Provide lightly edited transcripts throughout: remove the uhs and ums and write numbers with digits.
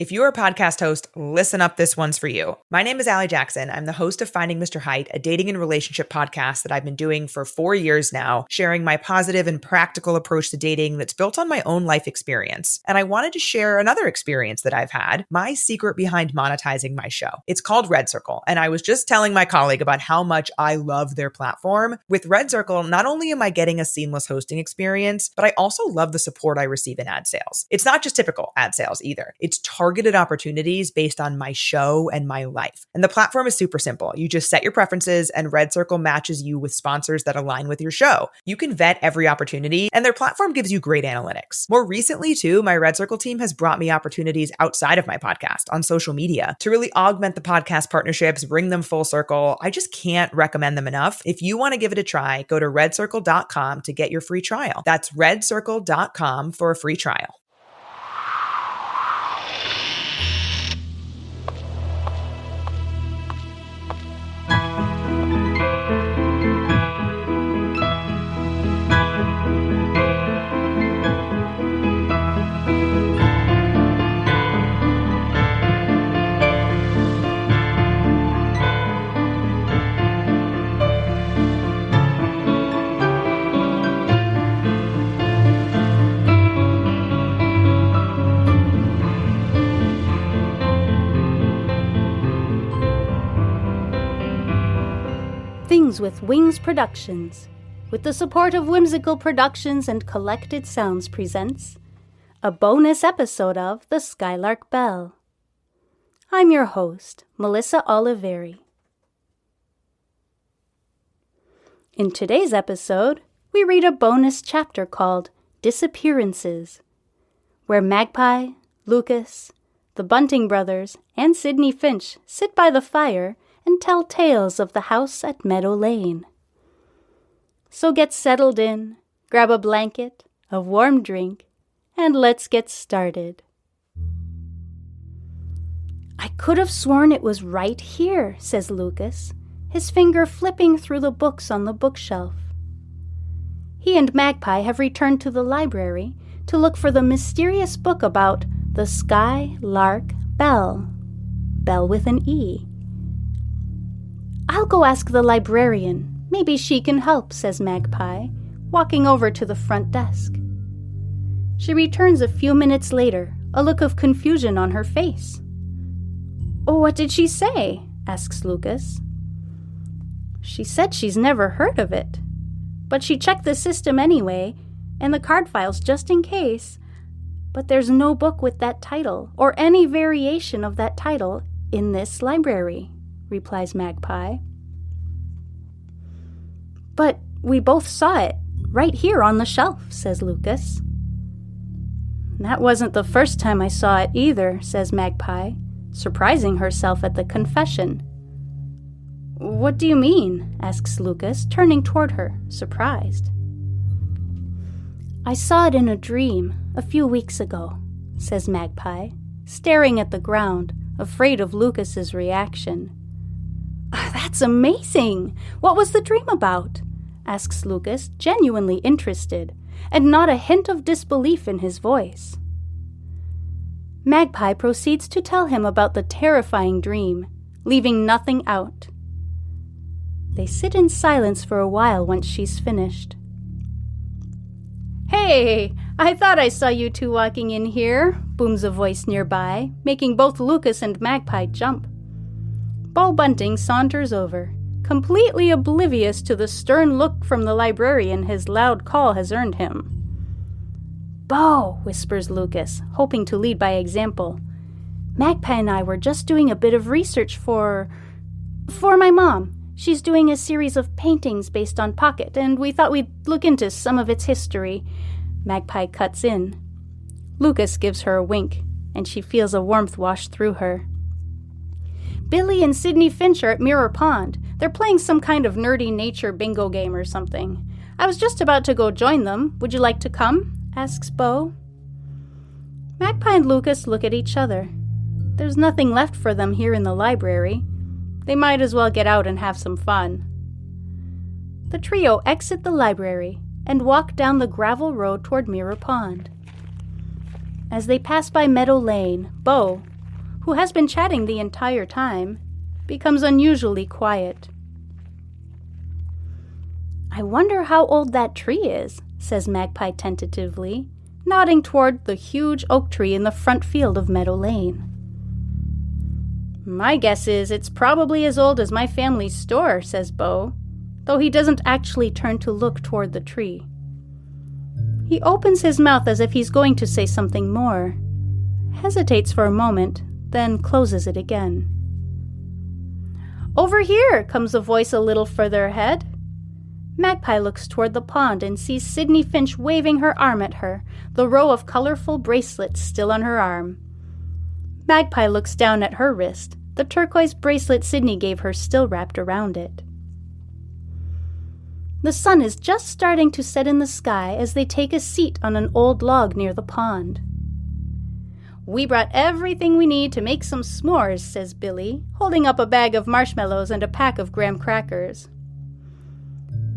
If you're a podcast host, listen up, this one's for you. My name is Allie Jackson. I'm the host of Finding Mr. Height, a dating and relationship podcast that I've been doing for 4 years now, sharing my positive and practical approach to dating that's built on my own life experience. And I wanted to share another experience that I've had, my secret behind monetizing my show. It's called Red Circle, and I was just telling my colleague about how much I love their platform. With Red Circle, not only am I getting a seamless hosting experience, but I also love the support I receive in ad sales. It's not just typical ad sales either. It's targeted opportunities based on my show and my life. And the platform is super simple. You just set your preferences and Red Circle matches you with sponsors that align with your show. You can vet every opportunity and their platform gives you great analytics. More recently too, my Red Circle team has brought me opportunities outside of my podcast on social media to really augment the podcast partnerships, bring them full circle. I just can't recommend them enough. If you want to give it a try, go to redcircle.com to get your free trial. That's redcircle.com for a free trial. Things with Wings Productions, with the support of Whimsical Productions and Collected Sounds, presents a bonus episode of the Skylark Bell. I'm your host, Melissa Oliveri. In today's episode, we read a bonus chapter called Disappearances, where Magpie, Lucas, the Bunting brothers, and Sydney Finch sit by the fire and tell tales of the house at Meadow Lane. So get settled in, grab a blanket, a warm drink, and let's get started. I could have sworn it was right here, says Lucas, his finger flipping through the books on the bookshelf. He and Magpie have returned to the library to look for the mysterious book about the Skylark Bell. Bell with an E. I'll go ask the librarian. Maybe she can help, says Magpie, walking over to the front desk. She returns a few minutes later, a look of confusion on her face. "Oh, what did she say?" asks Lucas. "She said she's never heard of it, but she checked the system anyway, and the card files just in case. But there's no book with that title, or any variation of that title, in this library," replies Magpie. "But we both saw it, right here on the shelf," says Lucas. "That wasn't the first time I saw it either," says Magpie, surprising herself at the confession. "What do you mean?" asks Lucas, turning toward her, surprised. "I saw it in a dream a few weeks ago," says Magpie, staring at the ground, afraid of Lucas's reaction. "That's amazing! What was the dream about?" asks Lucas, genuinely interested, and not a hint of disbelief in his voice. Magpie proceeds to tell him about the terrifying dream, leaving nothing out. They sit in silence for a while once she's finished. "Hey, I thought I saw you two walking in here," booms a voice nearby, making both Lucas and Magpie jump. Beau Bunting saunters over, completely oblivious to the stern look from the librarian his loud call has earned him. "Beau," whispers Lucas, hoping to lead by example. "Magpie and I were just doing a bit of research for my mom. She's doing a series of paintings based on Pocket, and we thought we'd look into some of its history." Magpie cuts in. Lucas gives her a wink, and she feels a warmth wash through her. "Billy and Sydney Finch are at Mirror Pond. They're playing some kind of nerdy nature bingo game or something. I was just about to go join them. Would you like to come?" asks Beau. Magpie and Lucas look at each other. There's nothing left for them here in the library. They might as well get out and have some fun. The trio exit the library and walk down the gravel road toward Mirror Pond. As they pass by Meadow Lane, Bo, who has been chatting the entire time, becomes unusually quiet. "I wonder how old that tree is," says Magpie tentatively, nodding toward the huge oak tree in the front field of Meadow Lane. "My guess is it's probably as old as my family's store," says Bo, though he doesn't actually turn to look toward the tree. He opens his mouth as if he's going to say something more, hesitates for a moment, then closes it again. "Over here," comes a voice a little further ahead. Magpie looks toward the pond and sees Sydney Finch waving her arm at her, the row of colorful bracelets still on her arm. Magpie looks down at her wrist, the turquoise bracelet Sydney gave her still wrapped around it. The sun is just starting to set in the sky as they take a seat on an old log near the pond. "We brought everything we need to make some s'mores," says Billy, holding up a bag of marshmallows and a pack of graham crackers.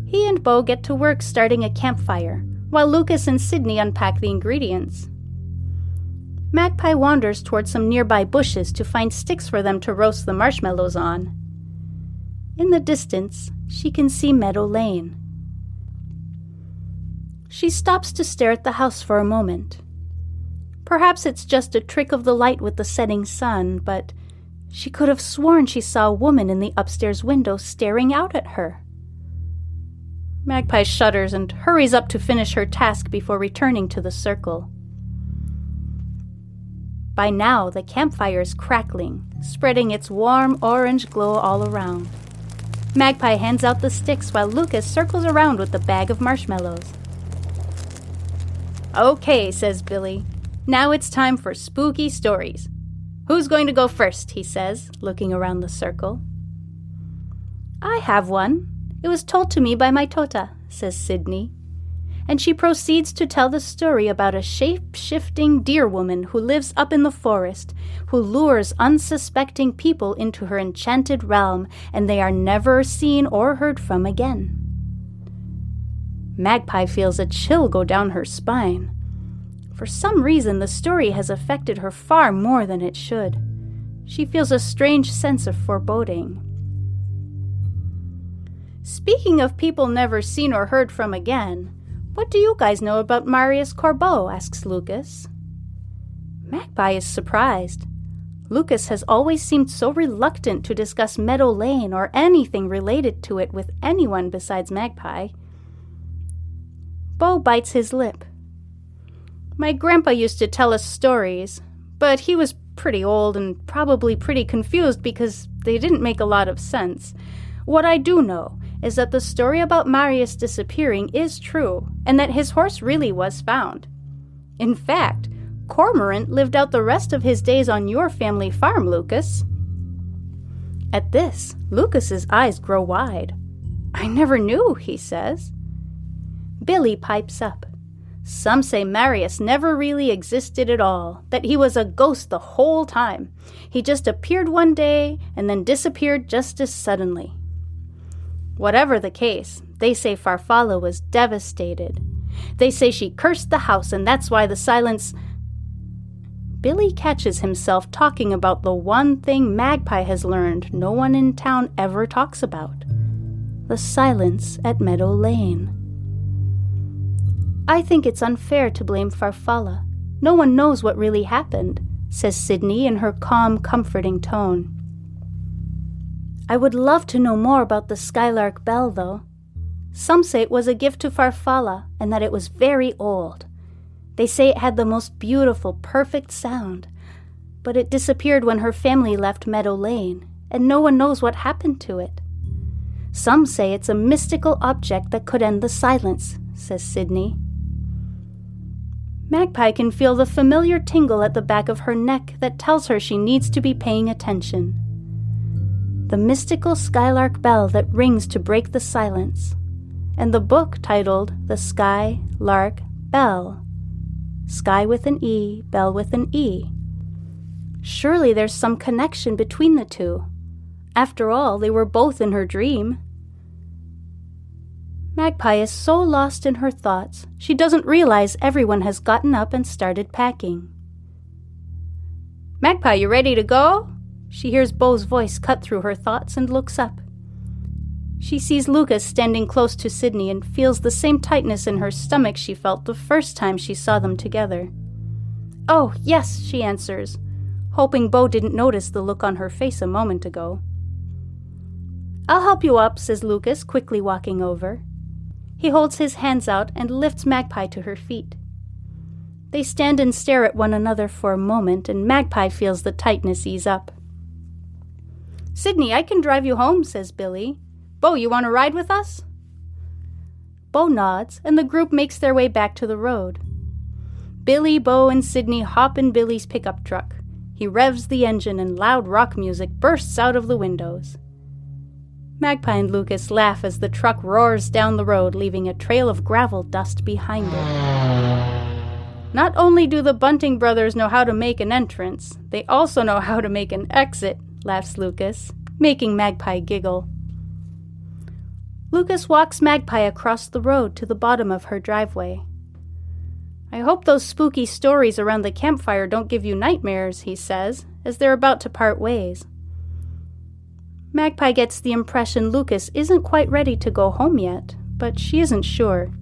He and Bo get to work starting a campfire, while Lucas and Sydney unpack the ingredients. Magpie wanders toward some nearby bushes to find sticks for them to roast the marshmallows on. In the distance, she can see Meadow Lane. She stops to stare at the house for a moment. Perhaps it's just a trick of the light with the setting sun, but she could have sworn she saw a woman in the upstairs window staring out at her. Magpie shudders and hurries up to finish her task before returning to the circle. By now, the campfire is crackling, spreading its warm orange glow all around. Magpie hands out the sticks while Lucas circles around with the bag of marshmallows. "Okay," says Billy. "Now it's time for spooky stories. Who's going to go first?" he says, looking around the circle. "I have one. It was told to me by my Tota," says Sydney. And she proceeds to tell the story about a shape-shifting deer woman who lives up in the forest, who lures unsuspecting people into her enchanted realm, and they are never seen or heard from again. Magpie feels a chill go down her spine. For some reason, the story has affected her far more than it should. She feels a strange sense of foreboding. "Speaking of people never seen or heard from again, what do you guys know about Marius Corbeau?" asks Lucas. Magpie is surprised. Lucas has always seemed so reluctant to discuss Meadow Lane or anything related to it with anyone besides Magpie. Bo bites his lip. "My grandpa used to tell us stories, but he was pretty old and probably pretty confused because they didn't make a lot of sense. What I do know is that the story about Marius disappearing is true, and that his horse really was found. In fact, Cormorant lived out the rest of his days on your family farm, Lucas." At this, Lucas's eyes grow wide. "I never knew," he says. Billy pipes up. "Some say Marius never really existed at all, that he was a ghost the whole time. He just appeared one day and then disappeared just as suddenly." Whatever the case, they say Farfalla was devastated. They say she cursed the house, and that's why the silence... Billy catches himself talking about the one thing Magpie has learned no one in town ever talks about: the silence at Meadow Lane. "I think it's unfair to blame Farfalla. No one knows what really happened," says Sydney in her calm, comforting tone. "I would love to know more about the Skylark Bell, though. Some say it was a gift to Farfalla and that it was very old. They say it had the most beautiful, perfect sound. But it disappeared when her family left Meadow Lane, and no one knows what happened to it. Some say it's a mystical object that could end the silence," says Sydney. Magpie can feel the familiar tingle at the back of her neck that tells her she needs to be paying attention. The mystical Skylark Bell that rings to break the silence, and the book titled The Skylark Bell. Sky with an E, bell with an E. Surely there's some connection between the two. After all, they were both in her dream. Magpie is so lost in her thoughts, she doesn't realize everyone has gotten up and started packing. Magpie, you ready to go? She hears Beau's voice cut through her thoughts and looks up. She sees Lucas standing close to Sydney and feels the same tightness in her stomach she felt the first time she saw them together. Oh, yes, she answers, hoping Beau didn't notice the look on her face a moment ago. I'll help you up, says Lucas, quickly walking over. He holds his hands out and lifts Magpie to her feet. They stand and stare at one another for a moment, and Magpie feels the tightness ease up. Sydney, I can drive you home, says Billy. Beau, you want to ride with us? Beau nods, and the group makes their way back to the road. Billy, Beau, and Sydney hop in Billy's pickup truck. He revs the engine and loud rock music bursts out of the windows. Magpie and Lucas laugh as the truck roars down the road, leaving a trail of gravel dust behind it. Not only do the Bunting brothers know how to make an entrance, they also know how to make an exit, laughs Lucas, making Magpie giggle. Lucas walks Magpie across the road to the bottom of her driveway. I hope those spooky stories around the campfire don't give you nightmares, he says, as they're about to part ways. Magpie gets the impression Lucas isn't quite ready to go home yet, but she isn't sure.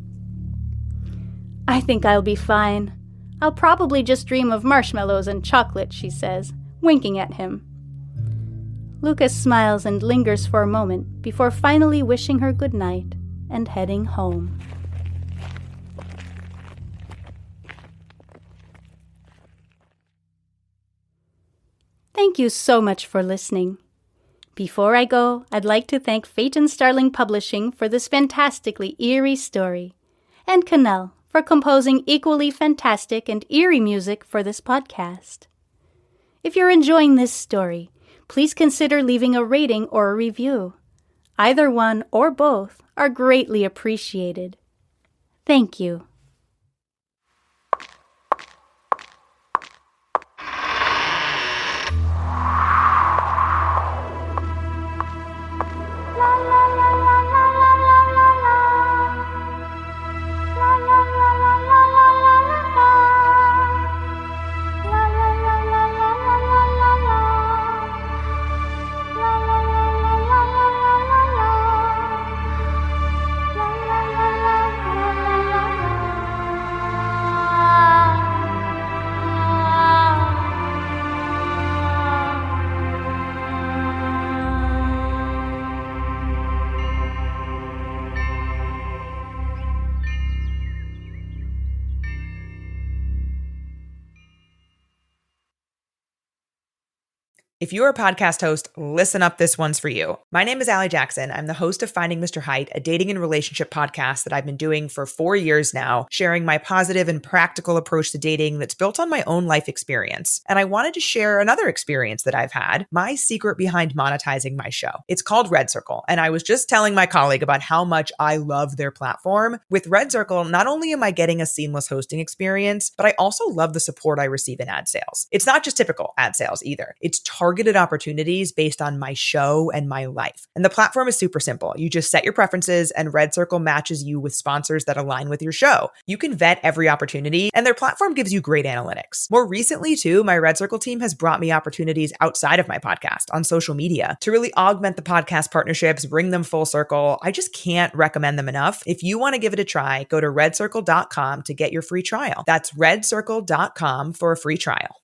I think I'll be fine. I'll probably just dream of marshmallows and chocolate, she says, winking at him. Lucas smiles and lingers for a moment before finally wishing her good night and heading home. Thank you so much for listening. Before I go, I'd like to thank Fate and Starling Publishing for this fantastically eerie story, and Cannell for composing equally fantastic and eerie music for this podcast. If you're enjoying this story, please consider leaving a rating or a review. Either one or both are greatly appreciated. Thank you. If you're a podcast host, listen up, this one's for you. My name is Allie Jackson. I'm the host of Finding Mr. Height, a dating and relationship podcast that I've been doing for 4 years now, sharing my positive and practical approach to dating that's built on my own life experience. And I wanted to share another experience that I've had, my secret behind monetizing my show. It's called Red Circle, and I was just telling my colleague about how much I love their platform. With Red Circle, not only am I getting a seamless hosting experience, but I also love the support I receive in ad sales. It's not just typical ad sales either. It's targeted opportunities based on my show and my life. And the platform is super simple. You just set your preferences and Red Circle matches you with sponsors that align with your show. You can vet every opportunity and their platform gives you great analytics. More recently too, my Red Circle team has brought me opportunities outside of my podcast on social media to really augment the podcast partnerships, bring them full circle. I just can't recommend them enough. If you want to give it a try, go to redcircle.com to get your free trial. That's redcircle.com for a free trial.